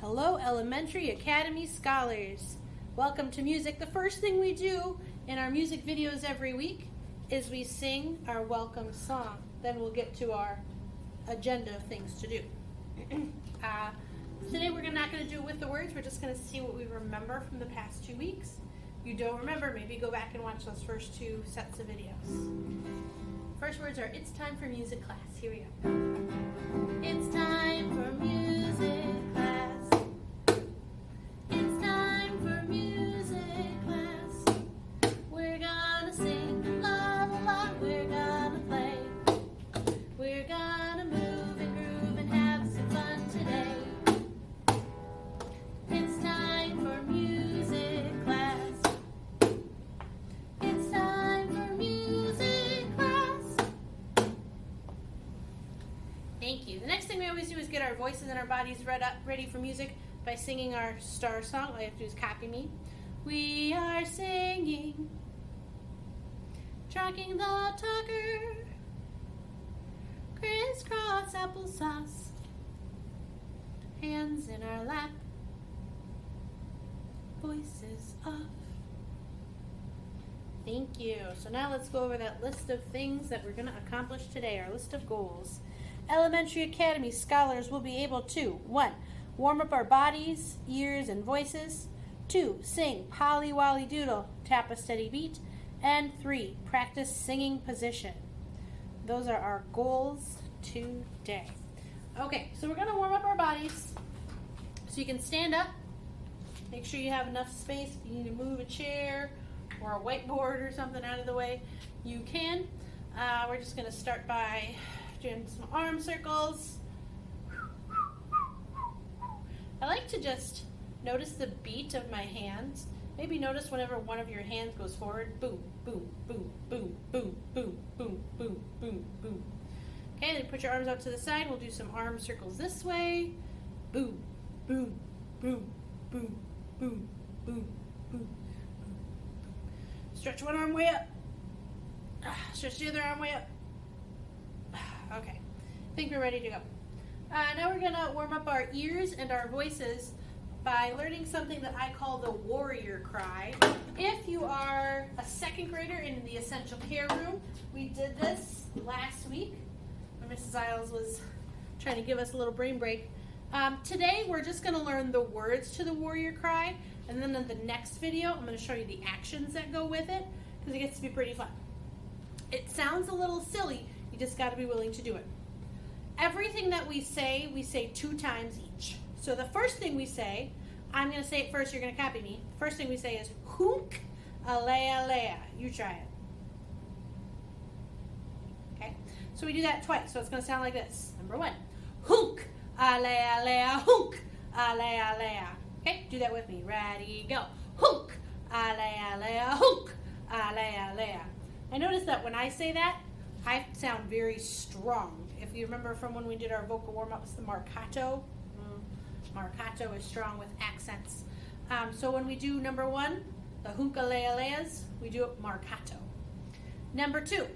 Hello, Elementary Academy scholars. Welcome to music. The first thing we do in our music videos every week is we sing our welcome song. Then we'll get to our agenda of things to do. Today we're not going to do it with the words. We're just going to see what we remember from the past 2 weeks. If you don't remember, maybe go back and watch those first 2 sets of videos. First words are, it's time for music class. Here we go. It's time for music class. It's time for music class. We're gonna sing la la la. We're gonna play. We're gonna move and groove and have some fun today. It's time for music class. It's time for music class. Thank you. The next thing we always do is get our voices and our bodies ready for music by singing our star song. All you have to do is copy me. We are singing, tracking the talker, crisscross applesauce, hands in our lap, voices off. Thank you. So now let's go over that list of things that we're going to accomplish today, our list of goals. Elementary Academy scholars will be able to 1. Warm up our bodies, ears, and voices. 2. Sing Polly Wolly Doodle, tap a steady beat. And 3. Practice singing position. Those are our goals today. Okay, so we're going to warm up our bodies. So you can stand up. Make sure you have enough space. If you need to move a chair or a whiteboard or something out of the way, you can. We're just going to start by doing some arm circles. I like to just notice the beat of my hands. Maybe notice whenever one of your hands goes forward. Boom, boom, boom, boom, boom, boom, boom, boom, boom, boom. Okay, then put your arms out to the side. We'll do some arm circles this way. Boom, boom, boom, boom, boom, boom, boom. Stretch one arm way up. Stretch the other arm way up. Okay, I think we're ready to go. Now we're going to warm up our ears and our voices by learning something that I call the warrior cry. If you are a second grader in the essential care room, we did this last week when Mrs. Isles was trying to give us a little brain break. Today we're just going to learn the words to the warrior cry, and then in the next video I'm going to show you the actions that go with it, because it gets to be pretty fun. It sounds a little silly, you just got to be willing to do it. Everything that we say 2 times each. So the first thing we say, I'm going to say it first, you're going to copy me. The first thing we say is hunk alea lea. You try it. Okay? So we do that twice, so it's going to sound like this. Number 1, hunk alea lea, hunk alea lea. Okay? Do that with me. Ready, go. Hunk alea lea, hunk alea lea. I notice that when I say that, I sound very strong. If you remember from when we did our vocal warm-ups, the marcato. Marcato is strong with accents. So when we do number 1, the hunkalealeas, we do it marcato. Number 2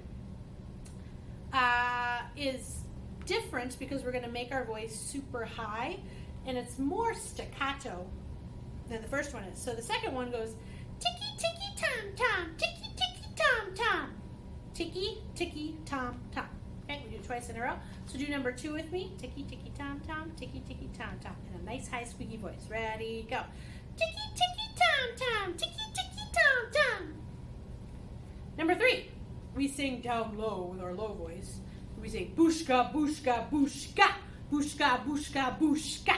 is different because we're going to make our voice super high, and it's more staccato than the first one is. So the second one goes ticky ticky tom tom, ticky ticky tom tom, ticky ticky tom tom. Okay, we do it twice in a row. So do number 2 with me. Ticky, ticky, tom, tom, ticky, ticky, tom, tom. In a nice, high, squeaky voice. Ready, go. Ticky, ticky, tom, tom, ticky, ticky, tom, tom. Number 3, we sing down low with our low voice. We say, bushka, bushka, bushka, bushka, bushka, bushka.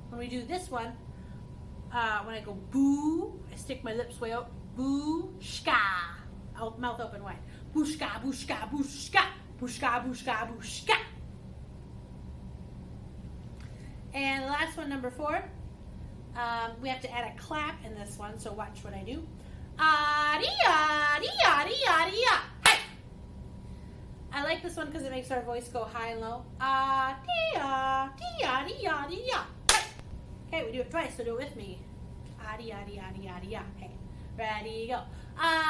When we do this one, when I go boo, I stick my lips way out. Boo-shka. Mouth open wide. Bushka, bushka, bushka. Bushka, bushka, bushka. And the last one, number 4, we have to add a clap in this one, so watch what I do. Hey! I like this one because it makes our voice go high and low. Hey! Okay, we do it twice, so do it with me. Hey, ready, go. Hey!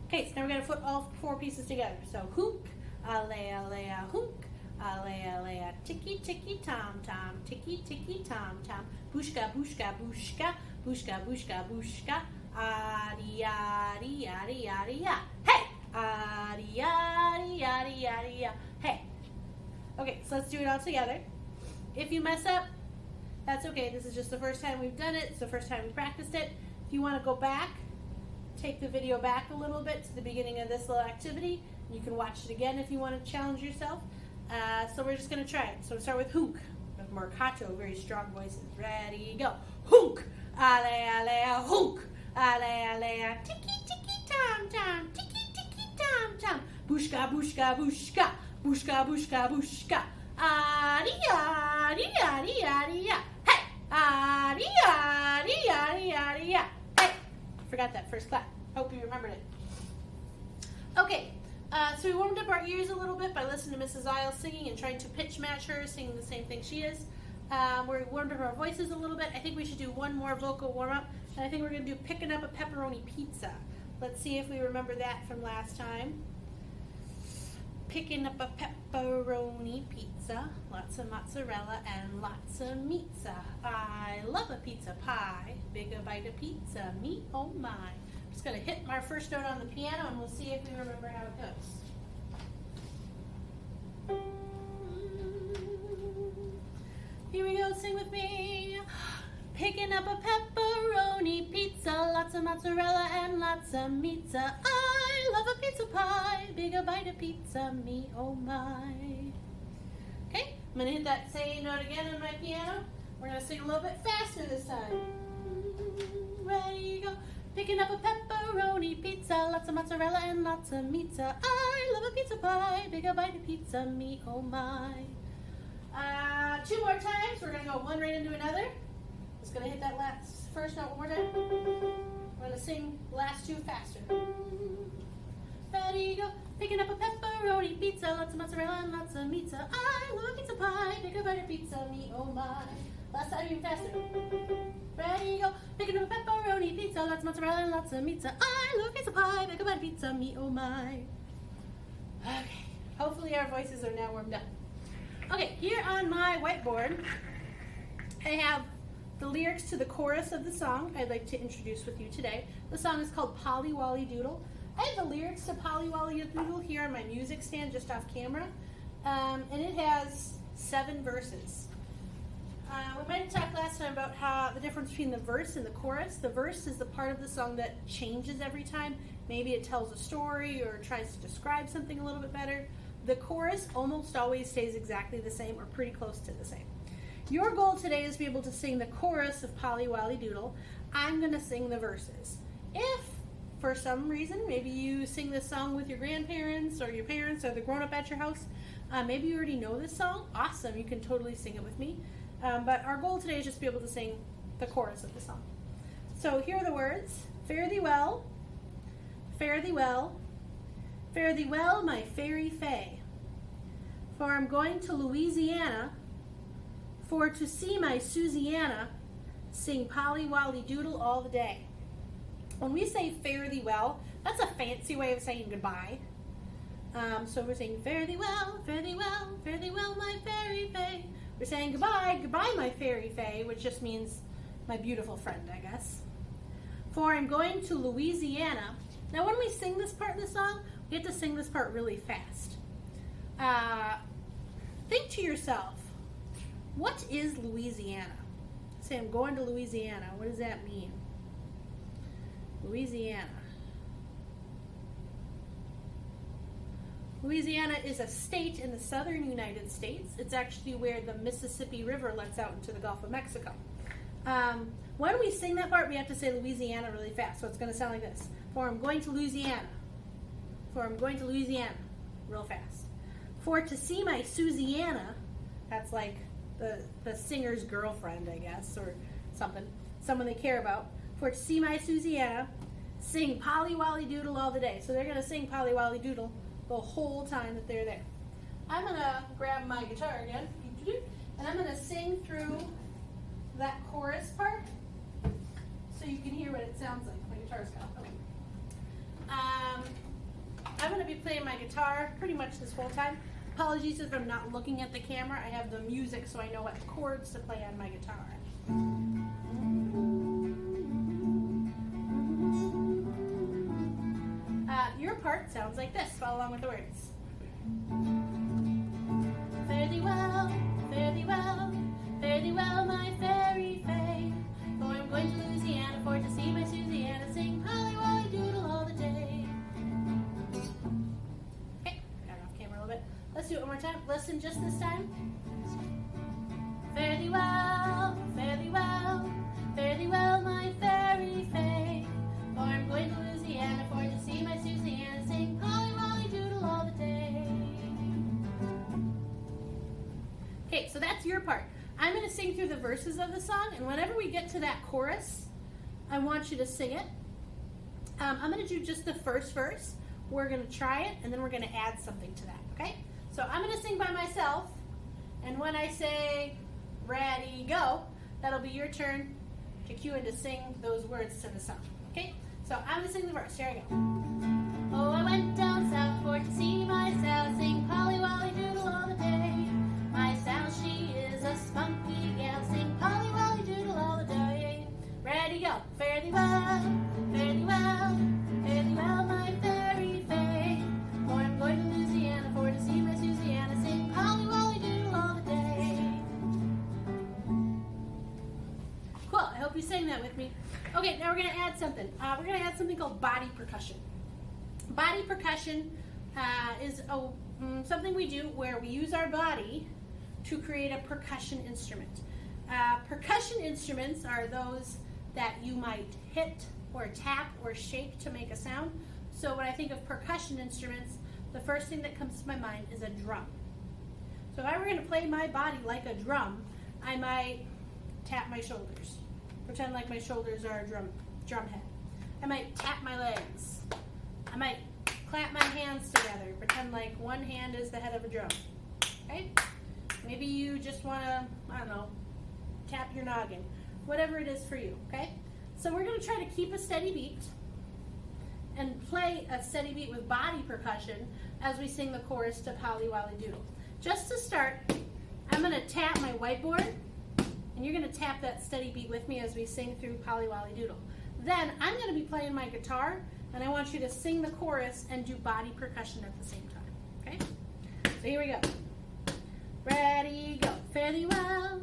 Hey! Okay, so now we're going to put all 4 pieces together. So hook, alea, alea, hook, alea, alea, ticky, ticky, tom, tom, ticky, ticky, tom, tom, bushka, bushka, bushka, bushka, bushka, bushka, adi, adi, adi, adi, ya. Hey! Adi, adi, adi, adi, ya. Hey! Okay, so let's do it all together. If you mess up, that's okay. This is just the first time we've done it. It's the first time we practiced it. If you want to go back, take the video back a little bit to the beginning of this little activity. You can watch it again if you want to challenge yourself. So we're just going to try it. So we'll start with hook, with marcato, very strong voices. Ready, go. Hook, alea, alea, hook, alea, alea, ticky, ticky, tom, tom, ticky, ticky, tom, tom, bushka, bushka, bushka, bushka, bushka, bushka, adi, adi, adi, adi, ya. Hey, adi, adi, adi, adi, ya. Hey, forgot that first clap. Hope you remembered it. Okay, so we warmed up our ears a little bit by listening to Mrs. Isles singing and trying to pitch match her, singing the same thing she is. We warmed up our voices a little bit. I think we should do one more vocal warm-up, and I think we're going to do picking up a pepperoni pizza. Let's see if we remember that from last time. Picking up a pepperoni pizza, lots of mozzarella and lots of pizza. I love a pizza pie, big a bite of pizza, me, oh my. I'm just going to hit my first note on the piano and we'll see if we remember how it goes. Here we go, sing with me. Picking up a pepperoni pizza, lots of mozzarella and lots of pizza. I love a pizza pie, big a bite of pizza, me, oh my. Okay, I'm going to hit that same note again on my piano. We're going to sing a little bit faster this time. Ready, go. Picking up a pepperoni pizza, lots of mozzarella and lots of pizza. I love a pizza pie, big a bite of pizza, me, oh my. 2 more times. We're going to go one right into another. Just going to hit that first note one more time. We're going to sing the last 2 faster. Ready, go. Picking up a pepperoni pizza, lots of mozzarella and lots of pizza. I love a pizza pie, big a bite of pizza, me, oh my. Last time, even faster. Ready, go. Picking up a pepperoni pizza, lots of mozzarella and lots of pizza. I love a pizza pie, big a bite of pizza, me, oh my. Okay, hopefully our voices are now warmed up. Okay, here on my whiteboard, I have the lyrics to the chorus of the song I'd like to introduce with you today. The song is called Polly Wolly Doodle. I have the lyrics to Polly Wolly Doodle here on my music stand just off camera, and it has 7 verses. We might have talked last time about how the difference between the verse and the chorus. The verse is the part of the song that changes every time. Maybe it tells a story or tries to describe something a little bit better. The chorus almost always stays exactly the same or pretty close to the same. Your goal today is to be able to sing the chorus of Polly Wolly Doodle. I'm going to sing the verses. If, for some reason, maybe you sing this song with your grandparents or your parents or the grown-up at your house, maybe you already know this song, awesome, you can totally sing it with me. But our goal today is just to be able to sing the chorus of the song. So here are the words. Fare thee well, fare thee well, fare thee well, my fairy fay. For I'm going to Louisiana, for to see my Susiana, sing Polly Wolly Doodle all the day. When we say fare thee well, that's a fancy way of saying goodbye. So we're saying fare thee well, fare thee well, fare thee well, my fairy fay. We're saying goodbye, goodbye, my fairy fay, which just means my beautiful friend, I guess. For I'm going to Louisiana. Now, when we sing this part of the song, we have to sing this part really fast. Think to yourself, what is Louisiana? Say, I'm going to Louisiana. What does that mean? Louisiana. Louisiana is a state in the southern United States. It's actually where the Mississippi River lets out into the Gulf of Mexico. When we sing that part, we have to say Louisiana really fast. So it's going to sound like this. For I'm going to Louisiana. For I'm going to Louisiana. Real fast. For to see my Susiana, that's like the singer's girlfriend, I guess, or something. Someone they care about. For to see my Susiana, sing Polly Wolly Doodle all the day. So they're going to sing Polly Wolly Doodle the whole time that they're there. I'm going to grab my guitar again, and I'm going to sing through that chorus part so you can hear what it sounds like. My guitar's gone. Okay. I'm going to be playing my guitar pretty much this whole time. Apologies if I'm not looking at the camera. I have the music so I know what chords to play on my guitar. Your part sounds like this. Follow along with the words. Fare thee well, fare thee well, fare thee well, my fairy fae. For I'm going to Louisiana for to see my Susiana sing Polly Wolly Doodle all the day. Okay, got it off camera a little bit. Let's do it one more time. Listen just this time. Fare thee well, fare thee well, fare thee well, my fairy fae. For I'm going to Louisiana for to see my Susiana sing Polly Wolly Doodle all the day. Okay, so that's your part. I'm going to sing through the verses of the song, and whenever we get to that chorus, I want you to sing it. I'm going to do just the first verse. We're going to try it, and then we're going to add something to that, okay? So I'm going to sing by myself, and when I say, ready, go, that'll be your turn to cue in to sing those words to the song, okay? So I'm going to sing the verse. Here I go. Oh, I went down south for to see my Sal sing Polly Wolly Doodle all the day. My Sal, she is a spunky gal, sing Polly Wolly Doodle all the day. Ready, go. Fare thee well, fare thee well, fare thee well, my fairy fae. For I'm going to Louisiana for to see my Susiana sing Polly Wolly Doodle all the day. Cool, I hope you sang that with me. Okay, now we're going to add something. We're going to add something called body percussion. Body percussion is something we do where we use our body to create a percussion instrument. Percussion instruments are those that you might hit or tap or shake to make a sound. So when I think of percussion instruments, the first thing that comes to my mind is a drum. So if I were going to play my body like a drum, I might tap my shoulders. Pretend like my shoulders are a drum head. I might tap my legs. I might clap my hands together. Pretend like one hand is the head of a drum. Okay? Maybe you just want to, I don't know, tap your noggin. Whatever it is for you, okay? So we're going to try to keep a steady beat and play a steady beat with body percussion as we sing the chorus to Polly Wolly Doodle. Just to start, I'm going to tap my whiteboard, and you're going to tap that steady beat with me as we sing through Polly Wolly Doodle. Then I'm going to be playing my guitar, and I want you to sing the chorus and do body percussion at the same time, okay? So here we go. Ready, go. Fare thee well,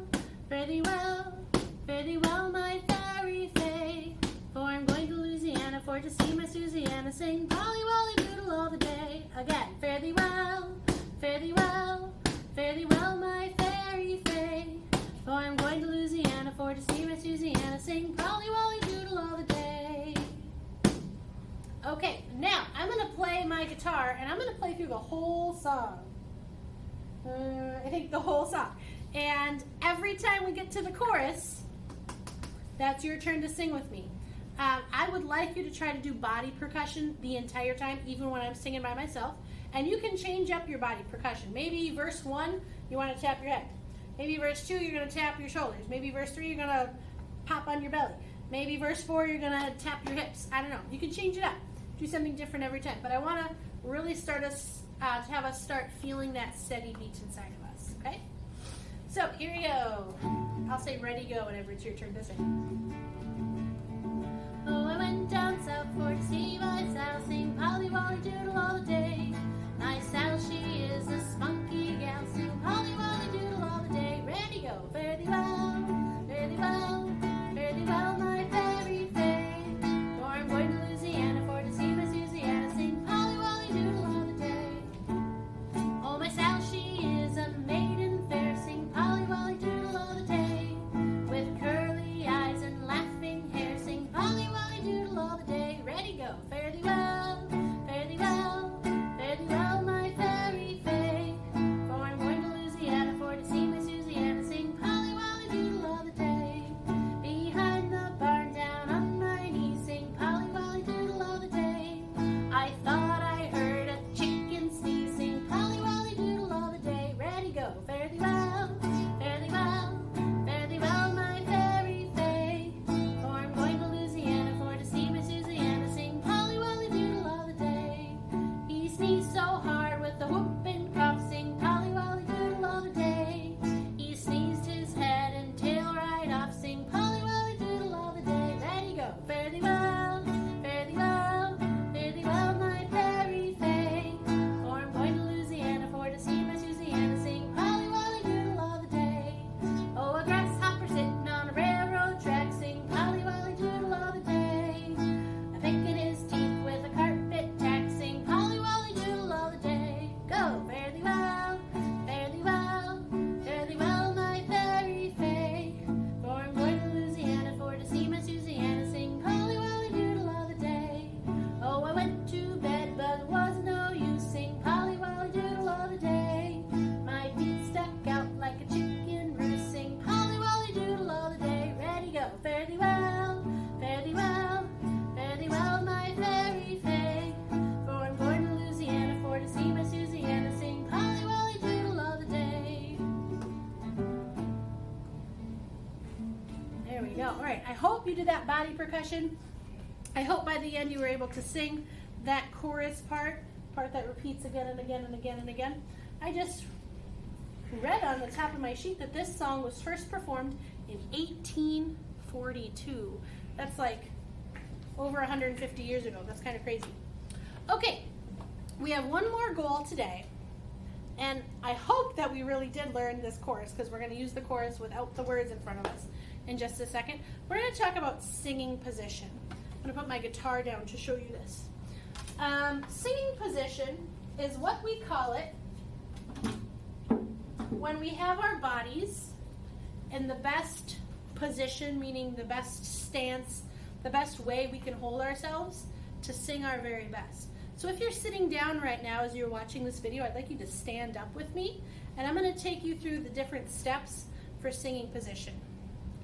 fare thee well, fare thee well, my fairy fae. For I'm going to Louisiana for to see my Susiana sing Polly Wolly Doodle all the day. Again, fare thee well, fare thee well, fare thee well, my fairy fae. For I'm going to Louisiana for to see my Susiana sing Polly Wolly Doodle all the day. Okay, now I'm going to play my guitar, and I'm going to play through the whole song. I think the whole song. And every time we get to the chorus, that's your turn to sing with me. I would like you to try to do body percussion the entire time, even when I'm singing by myself. And you can change up your body percussion. Maybe verse 1, you want to tap your head. Maybe verse 2, you're going to tap your shoulders. Maybe verse 3, you're going to pop on your belly. Maybe verse 4, you're going to tap your hips. I don't know. You can change it up. Do something different every time. But I want to really start us to have us start feeling that steady beat inside of us, okay? So here we go. I'll say ready, go whenever it's your turn to sing. Oh, I went down south for to see my Sal sing Polly Wolly Doodle all the day. My Sal, she is a spunky gal, sing Polly Wolly Doodle all the day. Ready, go. Fare thee well, fare thee well, fare thee well, my fairy fae. For I'm going to Louisiana for to see my Susiana sing Polly Wolly Doodle all the day. Oh, my Sal, she is a maiden fair, sing Polly Wolly Doodle all the day. With curly eyes and laughing hair, sing Polly Wolly Doodle all the day. Ready, go. Fare thee well, fare thee well, fare thee All right, I hope you did that body percussion. I hope by the end you were able to sing that chorus part that repeats again and again and again and again. I just read on the top of my sheet that this song was first performed in 1842. That's like over 150 years ago. That's kind of crazy. Okay, we have one more goal today, and I hope that we really did learn this chorus, because we're going to use the chorus without the words in front of us in just a second. We're going to talk about singing position. I'm going to put my guitar down to show you this. Singing position is what we call it when we have our bodies in the best position, meaning the best stance, the best way we can hold ourselves to sing our very best. So if you're sitting down right now as you're watching this video, I'd like you to stand up with me, and I'm going to take you through the different steps for singing position.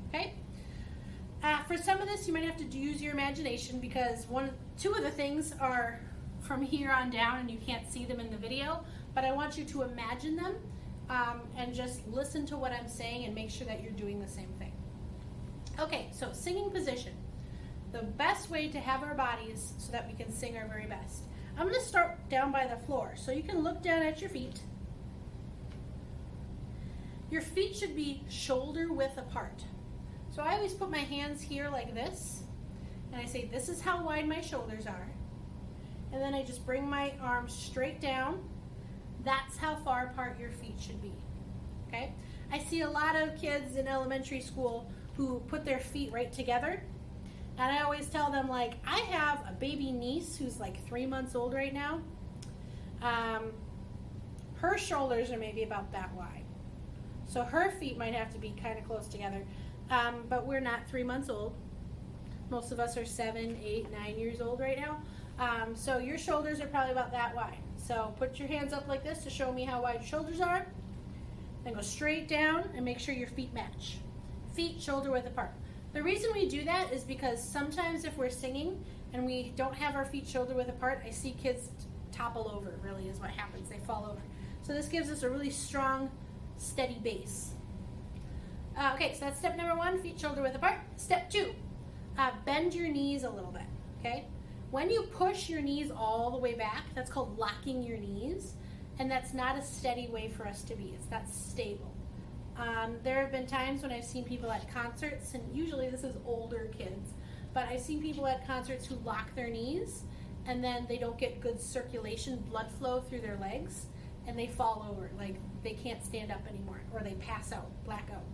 Okay? For some of this, you might have to use your imagination, because two of the things are from here on down and you can't see them in the video, but I want you to imagine them and just listen to what I'm saying and make sure that you're doing the same thing. Okay, so singing position. The best way to have our bodies so that we can sing our very best. I'm going to start down by the floor, so you can look down at your feet. Your feet should be shoulder width apart. So I always put my hands here like this, and I say, this is how wide my shoulders are. And then I just bring my arms straight down. That's how far apart your feet should be. Okay? I see a lot of kids in elementary school who put their feet right together. And I always tell them, like, I have a baby niece who's like 3 months old right now. Her shoulders are maybe about that wide. So her feet might have to be kind of close together. But we're not 3 months old. Most of us are 7, 8, 9 years old right now. So your shoulders are probably about that wide. So put your hands up like this to show me how wide your shoulders are. Then go straight down and make sure your feet match. Feet shoulder width apart. The reason we do that is because sometimes if we're singing and we don't have our feet shoulder width apart, I see kids topple over, really is what happens. They fall over. So this gives us a really strong, steady base. Okay, so that's step number 1, feet shoulder width apart. Step 2, bend your knees a little bit, okay? When you push your knees all the way back, that's called locking your knees, and that's not a steady way for us to be. It's not stable. There have been times when I've seen people at concerts, and usually this is older kids, but I've seen people at concerts who lock their knees, and then they don't get good circulation, blood flow through their legs, and they fall over, like they can't stand up anymore, or they pass out, black out.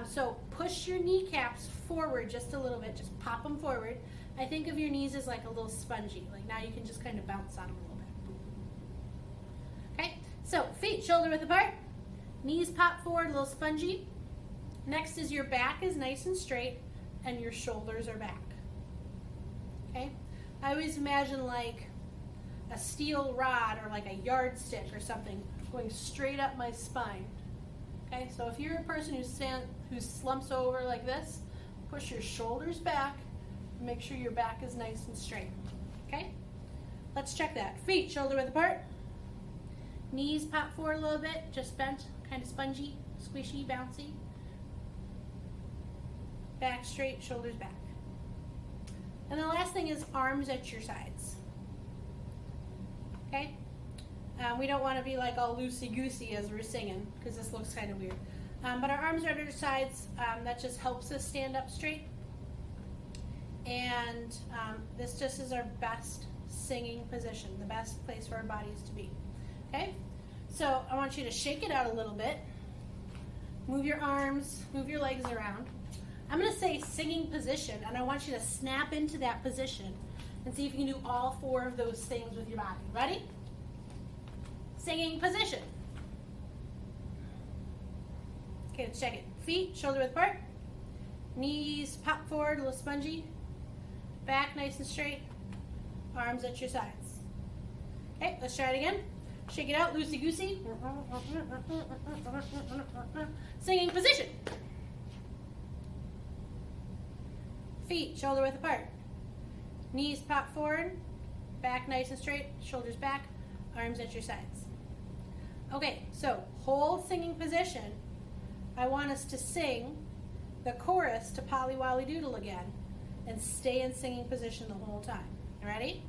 So push your kneecaps forward just a little bit, just pop them forward. I think of your knees as like a little spongy, like now you can just kind of bounce on them a little bit. Okay, so feet shoulder width apart, knees pop forward, a little spongy. Next is your back is nice and straight and your shoulders are back. Okay, I always imagine like a steel rod or like a yardstick or something going straight up my spine. Okay, so if you're a person who slumps over like this, push your shoulders back and make sure your back is nice and straight. Okay, let's check that. Feet shoulder width apart, knees pop forward a little bit, just bent, kind of spongy, squishy, bouncy. Back straight, shoulders back. And the last thing is arms at your sides. Okay? We don't want to be like all loosey-goosey as we're singing, because this looks kind of weird. But our arms are at our sides. That just helps us stand up straight. And this just is our best singing position, the best place for our bodies to be. Okay? So I want you to shake it out a little bit. Move your arms, move your legs around. I'm going to say singing position, and I want you to snap into that position and see if you can do all 4 of those things with your body. Ready? Singing position. Okay, let's check it. Feet shoulder width apart. Knees pop forward, a little spongy. Back nice and straight. Arms at your sides. Okay, let's try it again. Shake it out, loosey-goosey. Singing position. Feet shoulder width apart. Knees pop forward. Back nice and straight. Shoulders back. Arms at your sides. Okay, so whole singing position. I want us to sing the chorus to Polly Wolly Doodle again and stay in singing position the whole time. Ready?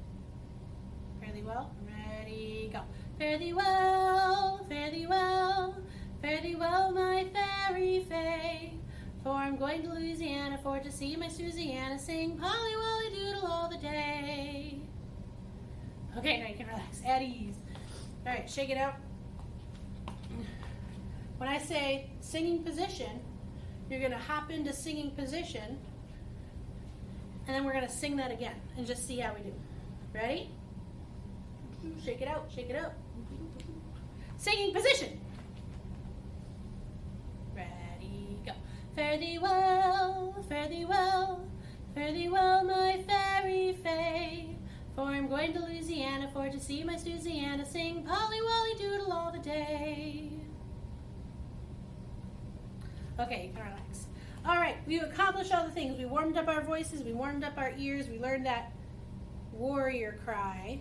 Fare thee well. Ready, go. Fare thee well, fare thee well, fare thee well, my fairy fay. For I'm going to Louisiana for to see my Susanna sing Polly Wolly Doodle all the day. Okay, now you can relax, at ease. All right, shake it out. When I say singing position, you're going to hop into singing position, and then we're going to sing that again and just see how we do. Ready? Shake it out, shake it out. Singing position. Ready, go. Fare thee well, fare thee well, fare thee well, my fairy fay. For I'm going to Louisiana for to see my Susanna sing Polly Wolly Doodle all the day. Okay, you can relax. All right, we accomplished all the things. We warmed up our voices, we warmed up our ears, we learned that warrior cry.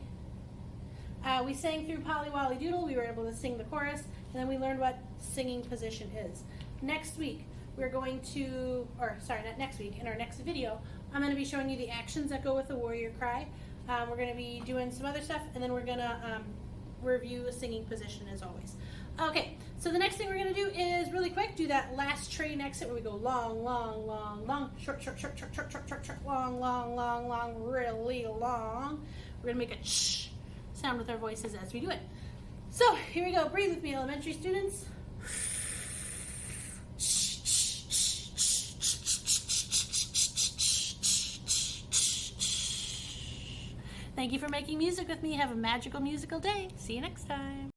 We sang through Polly Wolly Doodle, we were able to sing the chorus, and then we learned what singing position is. Next week, we're going to, or sorry, not next week, in our next video, I'm going to be showing you the actions that go with the warrior cry. We're going to be doing some other stuff, and then we're going to review the singing position as always. Okay, so the next thing we're going to do is really quick, do that last train exit where we go long, long, long, long, short, short, short, short, short, short, short, short, long, long, long, long, really long. We're going to make a shh sound with our voices as we do it. So here we go. Breathe with me, elementary students. Thank you for making music with me. Have a magical musical day. See you next time.